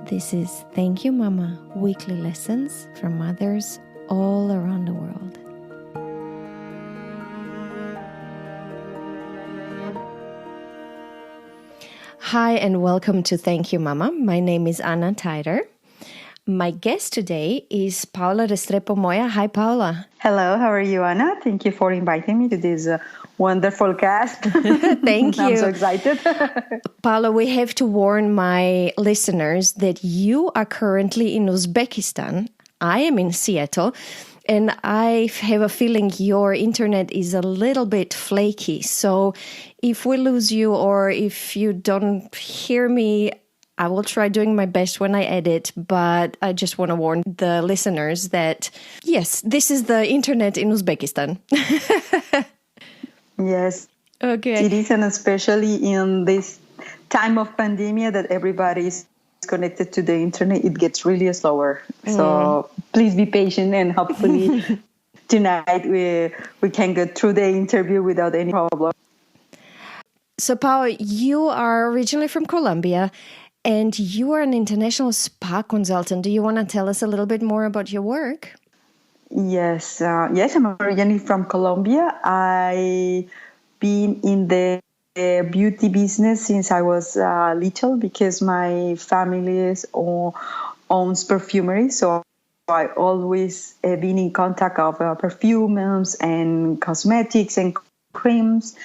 This is Thank You Mama, weekly lessons from mothers all around the world. Hi and welcome to Thank You Mama. My name is Anna Tyder. My guest today is Paola Restrepo-Moya. Hi, Paola. Hello, how are you, Anna? Thank you for inviting me to this wonderful cast. Thank you. I'm so excited. Paola, we have to warn my listeners that you are currently in Uzbekistan. I am in Seattle, and I have a feeling your internet is a little bit flaky. So if we lose you or if you don't hear me, I will try doing my best when I edit, but I just want to warn the listeners that, yes, this is the internet in Uzbekistan. Yes. Okay. It is, and especially in this time of pandemic that everybody is connected to the internet, it gets really slower. So please be patient, and hopefully tonight we can get through the interview without any problem. So, Paola, you are originally from Colombia, and you are an international spa consultant. Do you want to tell us a little bit more about your work? Yes, I'm originally from Colombia. I've been in the beauty business since I was little because my family owns perfumery. So I always been in contact of perfumes and cosmetics and creams.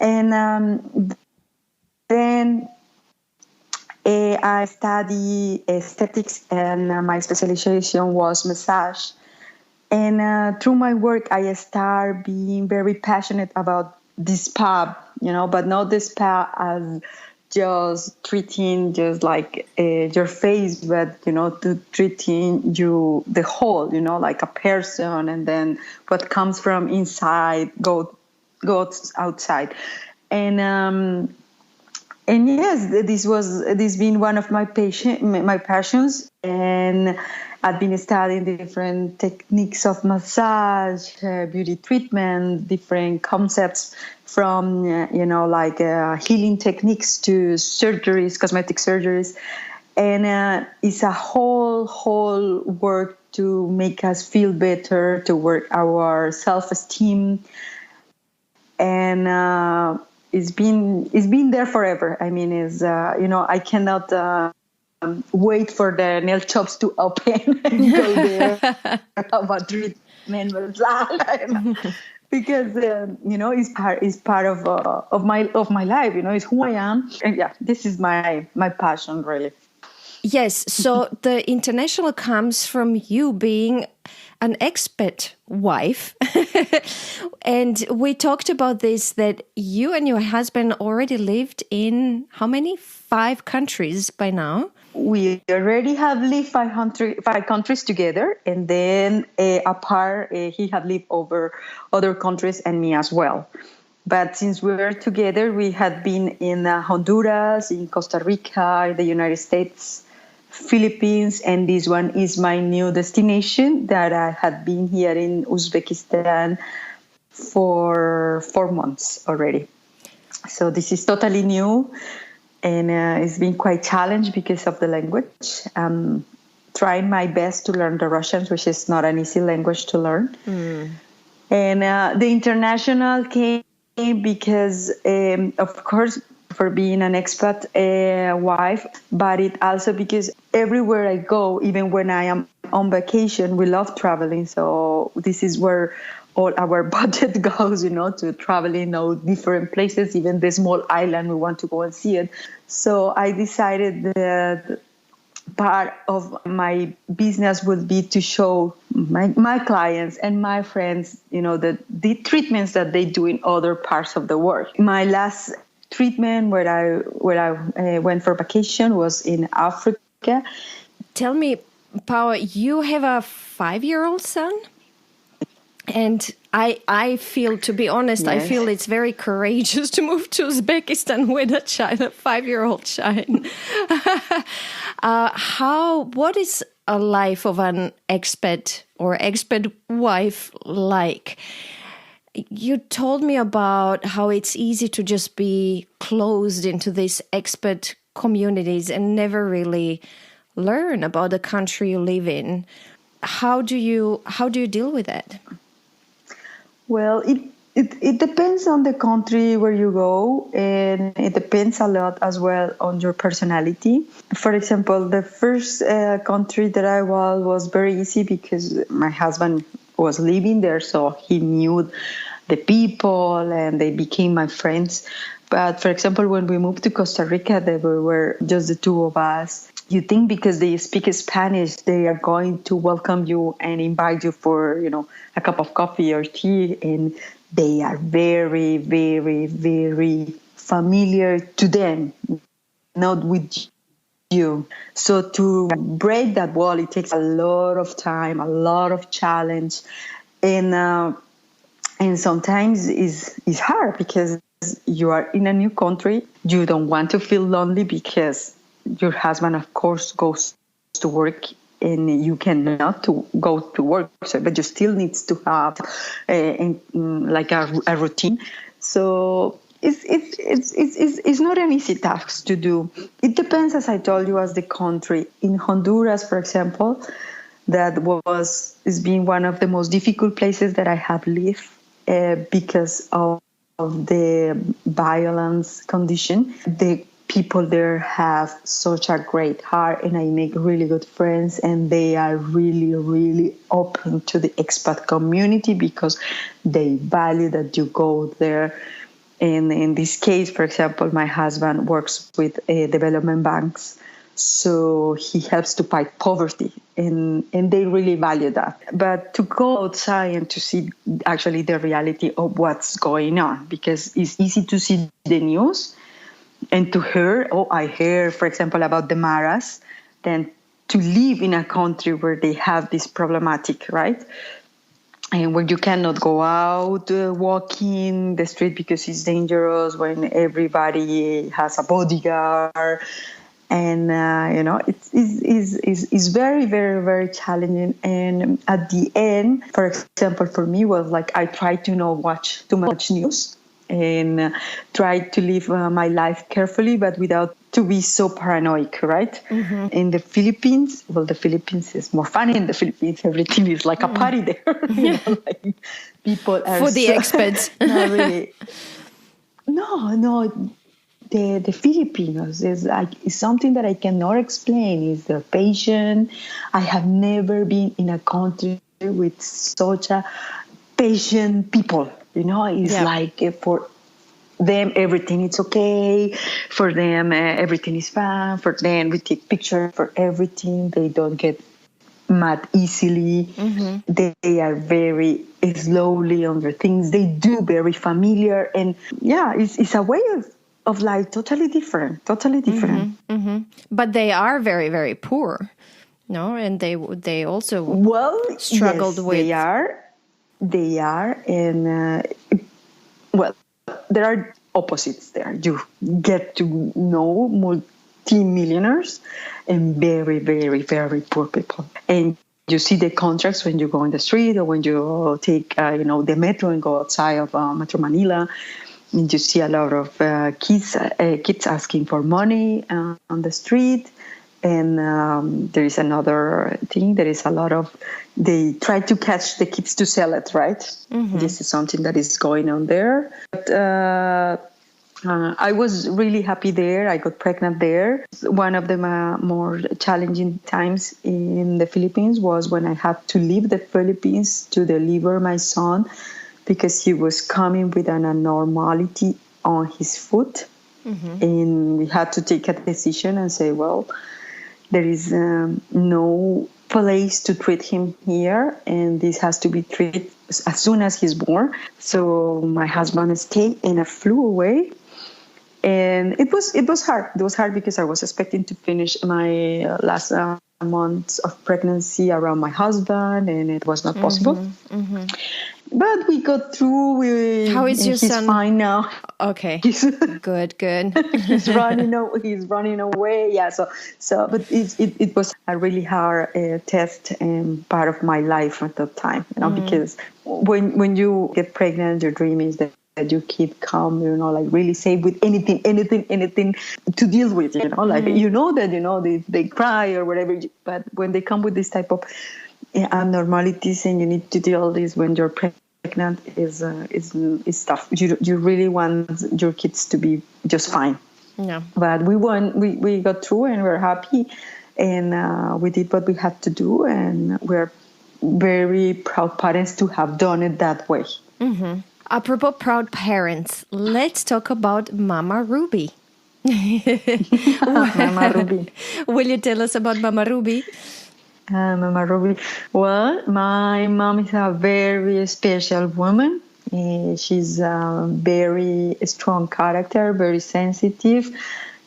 And then I study aesthetics, and my specialization was massage. And through my work, I start being very passionate about the spa, but not the spa as just treating just like your face, but, to treating you, the whole, like a person, and then what comes from inside goes outside. And yes, this been one of my passions, and I've been studying different techniques of massage, beauty treatment, different concepts from healing techniques to surgeries, cosmetic surgeries, and it's a whole work to make us feel better, to work our self-esteem, and it's been there forever. I mean, I cannot wait for the nail shops to open and go there about treatment because it's part of my life. It's who I am, and yeah, this is my passion, really. Yes, so the international comes from you being an expat wife. And we talked about this, that you and your husband already lived in how many? 5 countries by now? We already have lived 5 countries together, and then apart, he had lived over other countries and me as well. But since we were together, we had been in Honduras, in Costa Rica, in the United States, Philippines, and this one is my new destination that I had been here in Uzbekistan for 4 months already. So this is totally new, and it's been quite challenged because of the language. I'm trying my best to learn the Russian, which is not an easy language to learn. And the international came because, of course, for being an expat wife, but it also because everywhere I go, even when I am on vacation, we love traveling. So this is where all our budget goes, to traveling all different places, even the small island we want to go and see it. So I decided that part of my business would be to show my clients and my friends, the treatments that they do in other parts of the world. My last treatment where I went for vacation was in Africa. Tell me, Paola, you have a 5-year-old son? And I feel, to be honest, yes. I feel it's very courageous to move to Uzbekistan with a child, a 5-year-old child. What is a life of an expat or expat wife like? You told me about how it's easy to just be closed into these expat communities and never really learn about the country you live in. How do you deal with that? Well, it depends on the country where you go, and it depends a lot as well on your personality. For example, the first country that I was very easy because my husband was living there, so he knew the people and they became my friends. But for example, when we moved to Costa Rica, there were just the two of us. You think because they speak Spanish, they are going to welcome you and invite you for, a cup of coffee or tea. And they are very, very, very familiar to them, not with you. So to break that wall, it takes a lot of time, a lot of challenge. And sometimes it's hard because you are in a new country. You don't want to feel lonely because your husband, of course, goes to work and you cannot go to work. So, but you still needs to have like a routine. So it's not an easy task to do. It depends, as I told you, as the country. In Honduras, for example, that is being one of the most difficult places that I have lived because of the violence condition. The people there have such a great heart, and I make really good friends, and they are really, really open to the expat community because they value that you go there. And in this case, for example, my husband works with development banks, so he helps to fight poverty, and they really value that. But to go outside and to see actually the reality of what's going on, because it's easy to see the news and to hear, I hear, for example, about the Maras, then to live in a country where they have this problematic, right? And when you cannot go out walking the street because it's dangerous, when everybody has a bodyguard. And, it's very, very, very challenging. And at the end, for example, for me was like I tried to not watch too much news and try to live my life carefully, but without to be so paranoid, right? Mm-hmm. In the Philippines, the Philippines is more fun. In the Philippines, everything is like a party there. Like people are for the expats. Not really. No. The Filipinos is something that I cannot explain. Is the patient. I have never been in a country with such a patient people. It's like for them everything is okay. For them everything is fine. For them we take pictures for everything. They don't get mad easily. Mm-hmm. They are very slowly on their things. They do very familiar, and it's a way of life totally different. Mm-hmm, mm-hmm. But they are very, very poor, no? And they also struggled with. They are, and there are opposites there. You get to know multi-millionaires and very, very, very poor people, and you see the contrasts when you go on the street or when you take the metro and go outside of Metro Manila. And you see a lot of kids asking for money on the street. And there is another thing. There is a lot of, they try to catch the kids to sell it, right? Mm-hmm. This is something that is going on there. But I was really happy there. I got pregnant there. One of the more challenging times in the Philippines was when I had to leave the Philippines to deliver my son, because he was coming with an abnormality on his foot. Mm-hmm. And we had to take a decision and say, there is no place to treat him here, and this has to be treated as soon as he's born. So my husband stayed and I flew away. And it was hard. It was hard because I was expecting to finish my last months of pregnancy around my husband, and it was not possible. Mm-hmm. But we got through. How is your son? He's fine now. Okay. Good. He's running away. Yeah. So, but it was a really hard test and part of my life at that time. Because when you get pregnant, your dream is that your kid come, like really safe with anything to deal with, like, they cry or whatever. But when they come with this type of abnormalities and you need to deal with this when you're pregnant is tough. You really want your kids to be just fine. Yeah. But we got through and we're happy, and we did what we had to do, and we're very proud parents to have done it that way. Mm-hmm. Apropos proud parents, let's talk about Mama Ruby. Mama Ruby. Will you tell us about Mama Ruby? Mama Ruby. Well, my mom is a very special woman. She's a very strong character, very sensitive,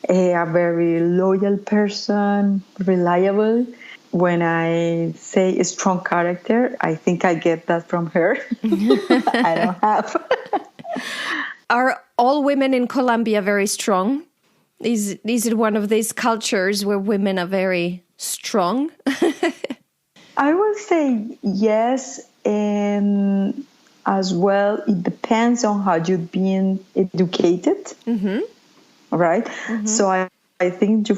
a very loyal person, reliable. When I say a strong character, I think I get that from her. I don't have. Are all women in Colombia very strong? Is it one of these cultures where women are very strong? I would say yes, and as well, it depends on how you've been educated, right? Mm-hmm. So I think you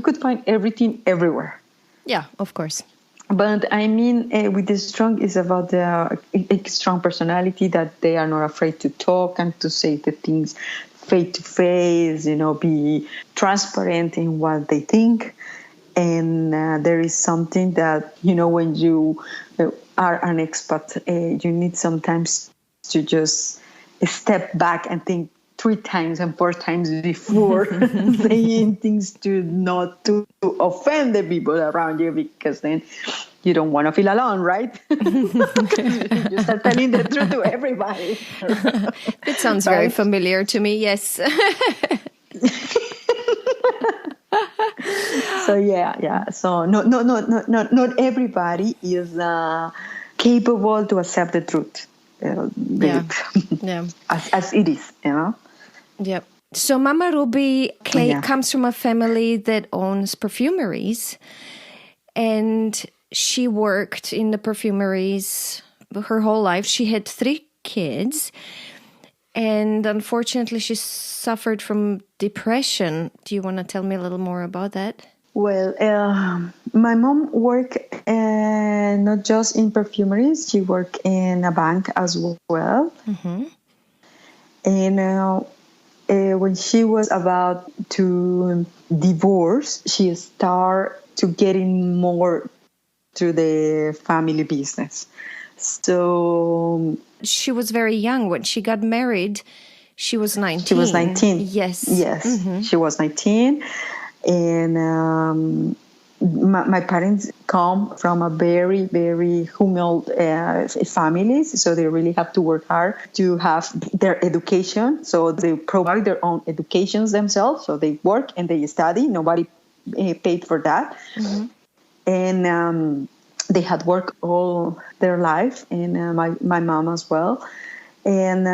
could find everything everywhere. Yeah, of course. But I mean, with the strong is about the strong personality, that they are not afraid to talk and to say the things face to face, be transparent in what they think. And there is something that, when you are an expat, you need sometimes to just step back and think 3 times and 4 times before saying things to not to offend the people around you, because then you don't want to feel alone, right? You start telling the truth to everybody. It sounds very familiar to me, yes. So yeah. So not everybody is capable to accept the truth. Yeah. As it is, Yeah. So Mama Ruby comes from a family that owns perfumeries, and she worked in the perfumeries her whole life. She had 3 kids, and unfortunately she suffered from depression. Do you want to tell me a little more about that? Well, my mom worked not just in perfumeries, she worked in a bank as well. Mm-hmm. And when she was about to divorce, she started to getting more to the family business. So she was very young when she got married. She was 19. She was 19. Yes. Mm-hmm. She was 19. And my parents come from a very, very humble families, so they really have to work hard to have their education. So they provide their own educations themselves. So they work and they study. Nobody paid for that. Mm-hmm. And they had worked all their life, and my mom as well. And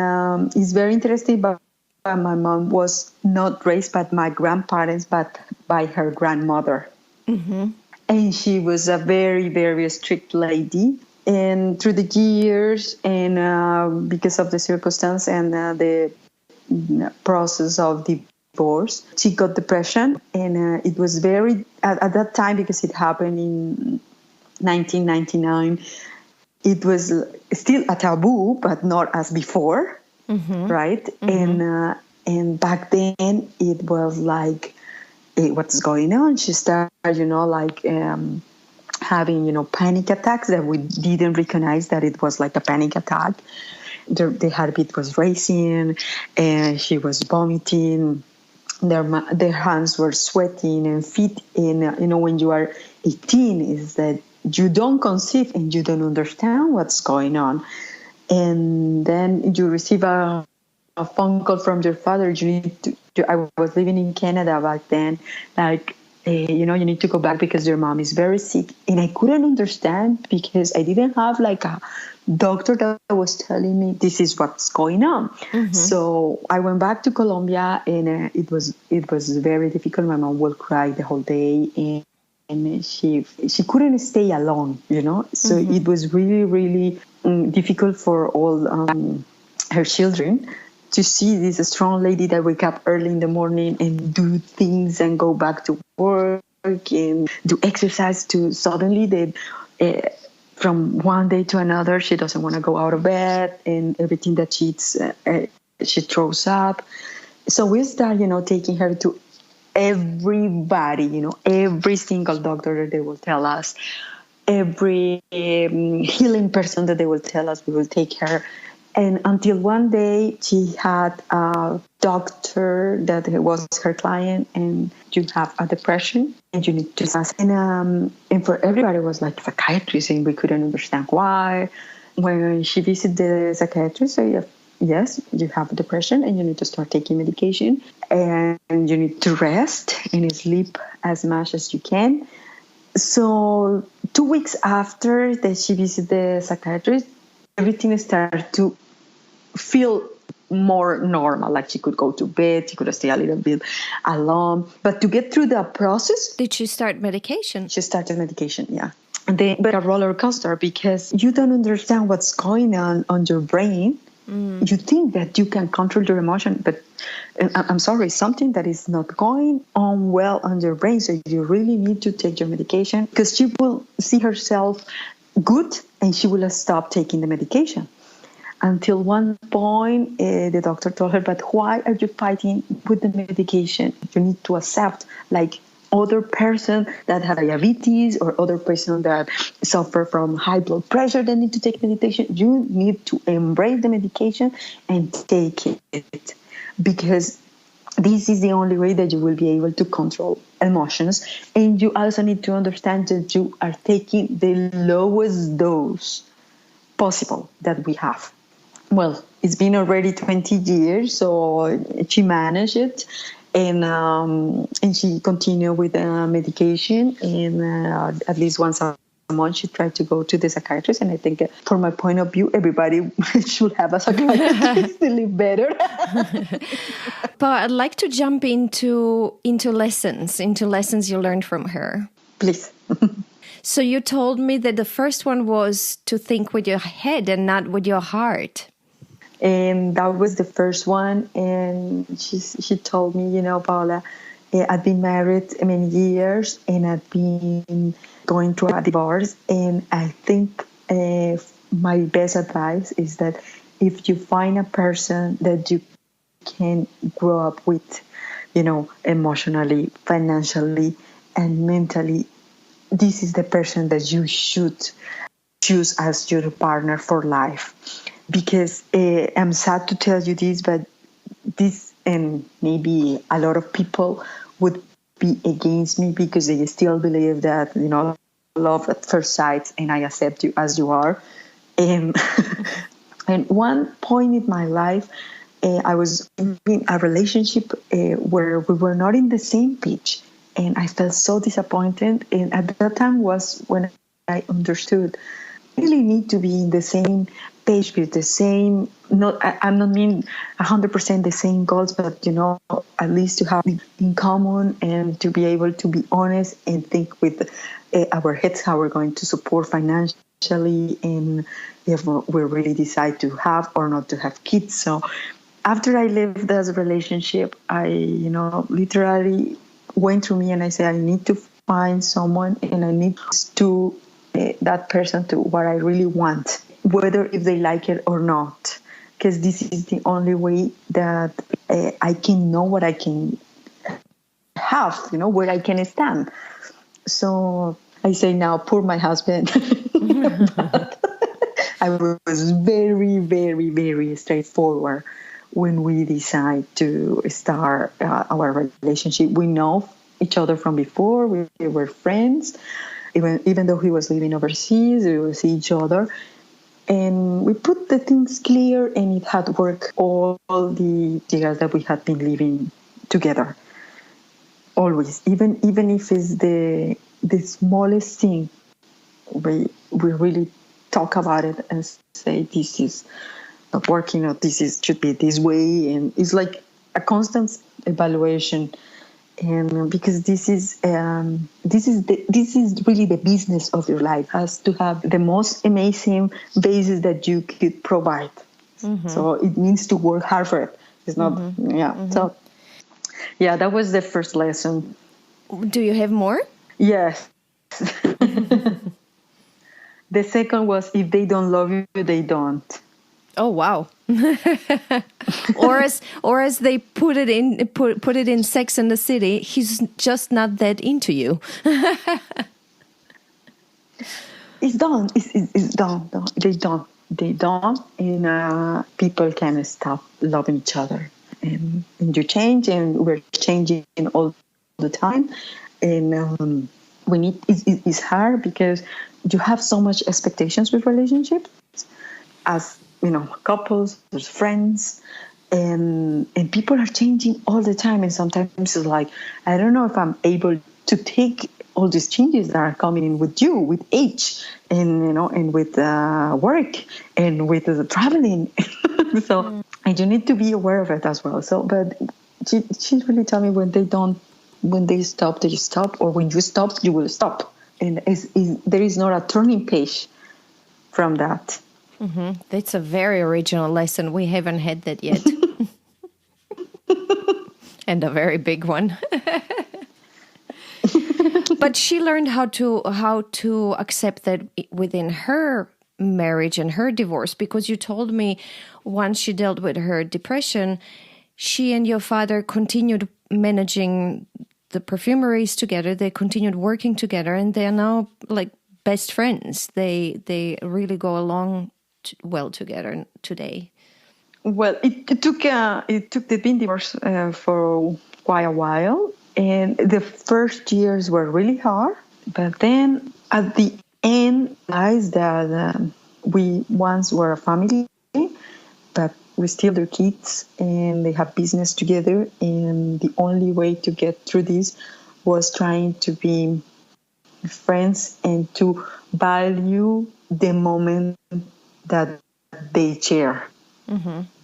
it's very interesting, but my mom was not raised by my grandparents, but by her grandmother. Mm-hmm. And she was a very, very strict lady. And through the years, and because of the circumstance and the process of divorce, she got depression. And it was very, at that time, because it happened in 1999, it was still a taboo, but not as before. Mm-hmm. Right? Mm-hmm. And back then it was like, what's going on? She started, having, panic attacks that we didn't recognize that it was like a panic attack. The heartbeat was racing, and she was vomiting. Their hands were sweating and feet. And when you are 18, is that you don't conceive and you don't understand what's going on. And then you receive a phone call from your father. You need to. I was living in Canada back then. You need to go back because your mom is very sick. And I couldn't understand because I didn't have a doctor that was telling me this is what's going on. Mm-hmm. So I went back to Colombia, and it was very difficult. My mom would cry the whole day, and she couldn't stay alone. So mm-hmm. It was really, really difficult for all her children to see this strong lady that wake up early in the morning and do things and go back to work and do exercise to suddenly they from one day to another she doesn't want to go out of bed and everything that she eats she throws up. So we start taking her to everybody, every single doctor that they will tell us, every healing person that they will tell us, we will take her. And until one day she had a doctor that was her client, and you have a depression and you need to discuss. And for everybody it was like psychiatrist, and we couldn't understand why. When she visited the psychiatrist, so yes, you have depression and you need to start taking medication and you need to rest and sleep as much as you can. So 2 weeks after that she visited the psychiatrist, everything started to feel more normal. Like she could go to bed, she could stay a little bit alone. But to get through the process... Did she start medication? She started medication, yeah. But a roller coaster, because you don't understand what's going on your brain. You think that you can control your emotion, but I'm sorry, something that is not going on well on your brain. So you really need to take your medication, because she will see herself good and she will stop taking the medication. Until one point, the doctor told her, but why are you fighting with the medication? You need to accept, like, other person that have diabetes or other person that suffer from high blood pressure that need to take medication. You need to embrace the medication and take it, because this is the only way that you will be able to control emotions. And you also need to understand that you are taking the lowest dose possible that we have. Well, it's been already 20 years, so she managed it. And she continued with medication, and at least once a month she tried to go to the psychiatrist. And I think from my point of view, everybody should have a psychiatrist to live better. But I'd like to jump into lessons you learned from her. Please. So you told me that the first one was to think with your head and not with your heart. And that was the first one. And she told me, Paola, I've been married many years and I've been going through a divorce. And I think my best advice is that if you find a person that you can grow up with, emotionally, financially, and mentally, this is the person that you should choose as your partner for life. Because I'm sad to tell you this, but this, and maybe a lot of people would be against me because they still believe that, love at first sight and I accept you as you are. And one point in my life, I was in a relationship where we were not in the same page. And I felt so disappointed. And at that time was when I understood I really need to be in the same page with the same, I'm not mean 100% the same goals, but, at least to have in common and to be able to be honest and think with our heads how we're going to support financially and if we really decide to have or not to have kids. So after I left this relationship, I, literally went through me and I said, I need to find someone and I need to that person to what I really want, whether if they like it or not, because this is the only way that I can know what I can have, where I can stand. So I say now, poor my husband. I was very, very, very straightforward when we decide to start our relationship. We know each other from before. We were friends. Even though he was living overseas, we would see each other. And we put the things clear, and it had worked all the years that we had been living together. Always, even if it's the smallest thing, we really talk about it and say this is not working, or should be this way, and it's like a constant evaluation. And because this is really the business of your life, has to have the most amazing basis that you could provide. So it means to work hard for it. It's not So yeah, that was the first lesson. Do you have more? Yes. The second was, if they don't love you, they don't. Oh wow. or as they put it in Sex and the City, he's just not that into you. It's done. It's done. They don't. And people can stop loving each other. And you change, and we're changing all the time. And it's hard because you have so much expectations with relationships. As couples, there's friends, and people are changing all the time. And sometimes it's like, I don't know if I'm able to take all these changes that are coming in with you, with age, and and with work, and with the traveling. So and you need to be aware of it as well. So, but she really told me, when they stop, they stop, or when you stop, you will stop. And there is not a turning page from that. That's a very original lesson. We haven't had that yet. And a very big one. But she learned how to accept that within her marriage and her divorce, because you told me once she dealt with her depression, she and your father continued managing the perfumeries together. They continued working together, and they are now like best friends. They really go along well together today. Well, it took the being divorced for quite a while, and the first years were really hard. But then at the end, realized that we once were a family, but we still their kids, and they have business together. And the only way to get through this was trying to be friends and to value the moment that they share.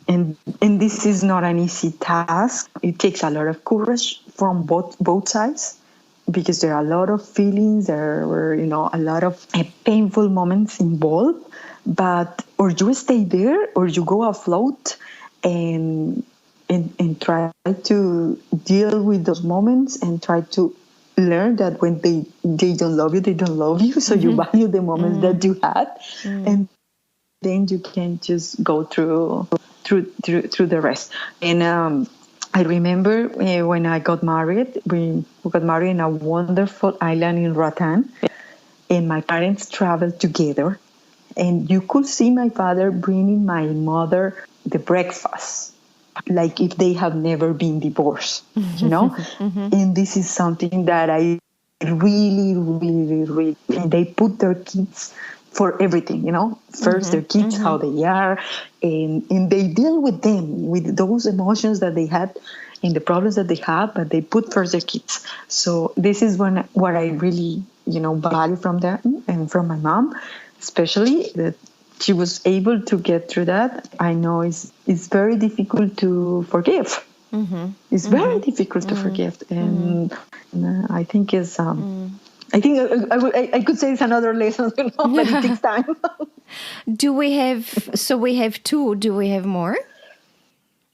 And this is not an easy task. It takes a lot of courage from both sides, because there are a lot of feelings, there were a lot of painful moments involved. But or you stay there, or you go afloat and try to deal with those moments, and try to learn that when they don't love you, they don't love you. So you value the moments that you had, and then you can just go through the rest. And I remember when I got married, we got married in a wonderful island in Roatan, and my parents traveled together. And you could see my father bringing my mother the breakfast, like if they have never been divorced, And this is something that I really, really, really, and they put their kids for everything, first their kids, how they are, and they deal with them, with those emotions that they had and the problems that they have, but they put first their kids. So this is what I really, value from them and from my mom, especially that she was able to get through that. I know it's very difficult to forgive. It's very difficult to forgive, and I think it's. I think I could say it's another lesson, but it takes time. We have two. Do we have more?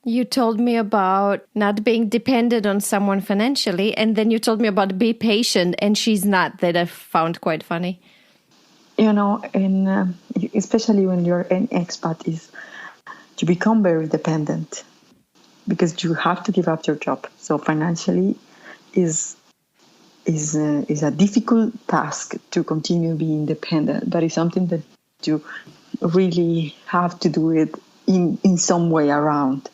You told me about not being dependent on someone financially, and then you told me about be patient, and she's not. That I found quite funny. And especially when you're an expat, is you become very dependent because you have to give up your job. So financially is a difficult task to continue being independent, but it's something that you really have to do it in some way around.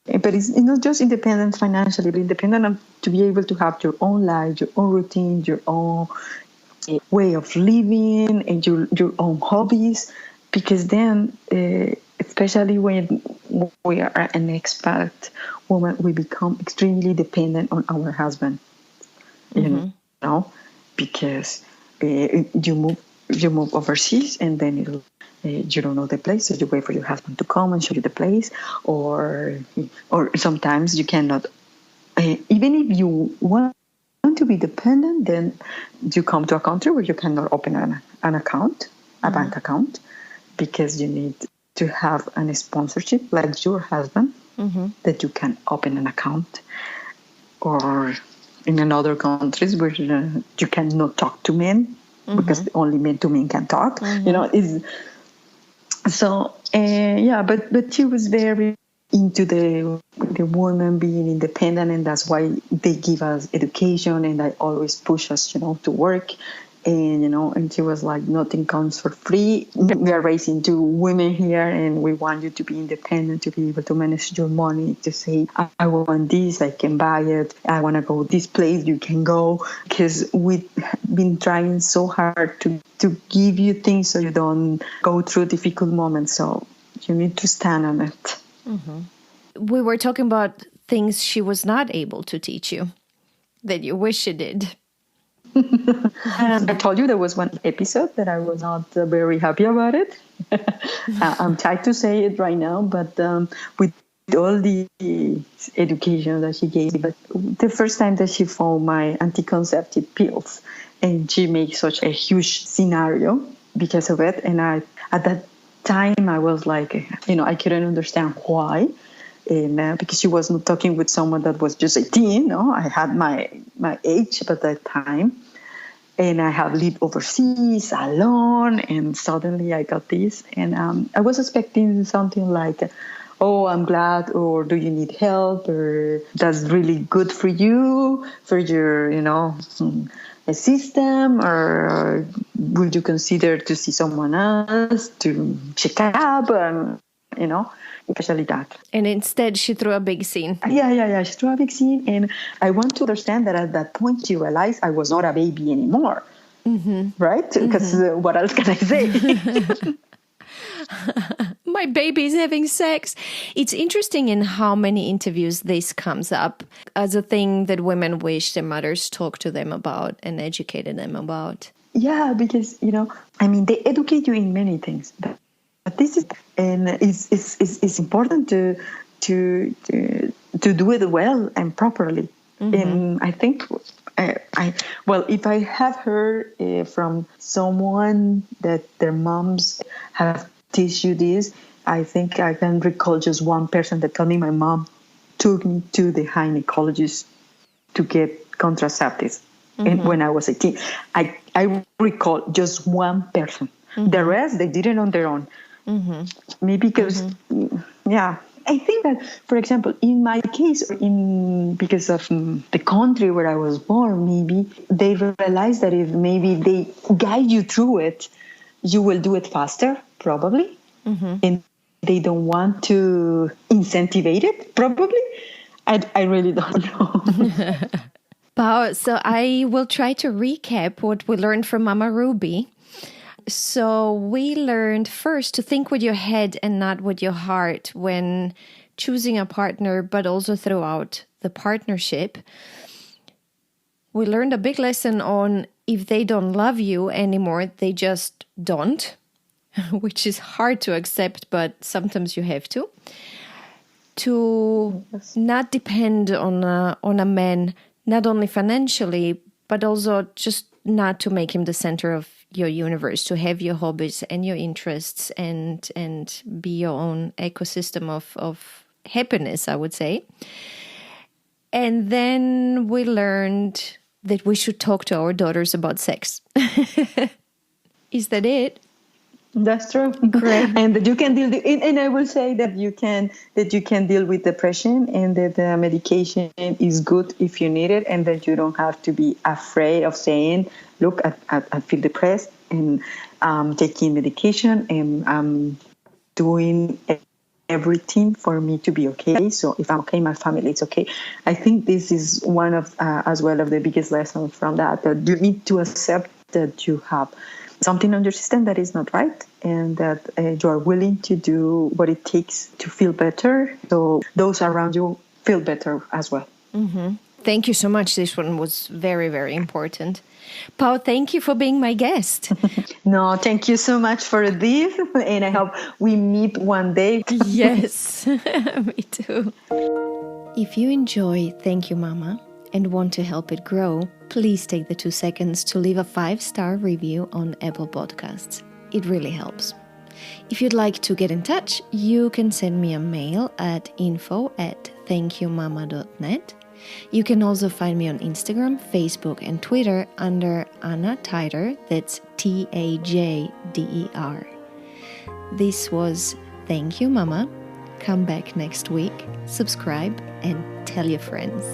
But it's not just independent financially, but independent to be able to have your own life, your own routine, your own way of living, and your own hobbies. Because then, especially when we are an expat woman, we become extremely dependent on our husband. Because you move overseas, and then you don't know the place, so you wait for your husband to come and show you the place, or sometimes you cannot. Even if you want to be dependent, then you come to a country where you cannot open an account, a bank account, because you need to have a sponsorship like your husband that you can open an account. Or in another countries where you cannot talk to men because only men to men can talk. Is so but she was very into the woman being independent, and that's why they give us education, and they always push us to work. And she was like, nothing comes for free. We are raising two women here, and we want you to be independent, to be able to manage your money, to say, I want this, I can buy it. I want to go this place, you can go. Because we've been trying so hard to give you things so you don't go through difficult moments. So you need to stand on it. We were talking about things she was not able to teach you that you wish she did. I told you there was one episode that I was not very happy about it. I'm tired to say it right now, but with all the education that she gave me, but the first time that she found my anti-conceptive pills, and she made such a huge scenario because of it. And at that time, I was like, I couldn't understand why. And because she was not talking with someone that was just 18, I had my age at that time. And I have lived overseas alone, and suddenly I got this. And I was expecting something like, oh, I'm glad, or do you need help, or that's really good for you, for your, a system, or would you consider to see someone else to check up, especially that. And instead, she threw a big scene. Yeah. She threw a big scene. And I want to understand that at that point, she realized I was not a baby anymore. Right? Because what else can I say? My baby's having sex. It's interesting in how many interviews this comes up as a thing that women wish their mothers talked to them about and educated them about. Yeah, because, they educate you in many things. But this is, and it's important to do it well and properly. And I think, if I have heard from someone that their moms have teach you this, I think I can recall just one person that told me my mom took me to the gynecologist to get contraceptives. And when I was 18, I recall just one person. The rest, they did it on their own. Maybe because, I think that, for example, in my case, because of the country where I was born, maybe they realized that if maybe they guide you through it, you will do it faster, probably. And they don't want to incentivize it, probably. I really don't know. Pao, so I will try to recap what we learned from Mama Ruby. So we learned first to think with your head and not with your heart when choosing a partner, but also throughout the partnership. We learned a big lesson on if they don't love you anymore, they just don't, which is hard to accept, but sometimes you have to. To not depend on a man, not only financially, but also just not to make him the center of your universe, to have your hobbies and your interests and be your own ecosystem of happiness, I would say. And then we learned that we should talk to our daughters about sex. Is that it? That's true. Great. And that you can deal, and I will say that you can deal with depression, and that the medication is good if you need it, and that you don't have to be afraid of saying, look, I feel depressed, and I'm taking medication, and I'm doing everything for me to be okay. So if I'm okay, my family is okay. I think this is one of, as well, of the biggest lessons from that you need to accept that you have something on your system that is not right, and that you are willing to do what it takes to feel better, so those around you feel better as well. Thank you so much. This one was very, very important. Pao, thank you for being my guest. No, thank you so much for this. And I hope we meet one day. Yes, me too. If you enjoy Thank You Mama and want to help it grow, please take the 2 seconds to leave a 5-star review on Apple Podcasts. It really helps. If you'd like to get in touch, you can send me a mail at info@thankyoumama.net. You can also find me on Instagram, Facebook, and Twitter under Anna Teider, that's Tajder. This was Thank You Mama. Come back next week, subscribe, and tell your friends.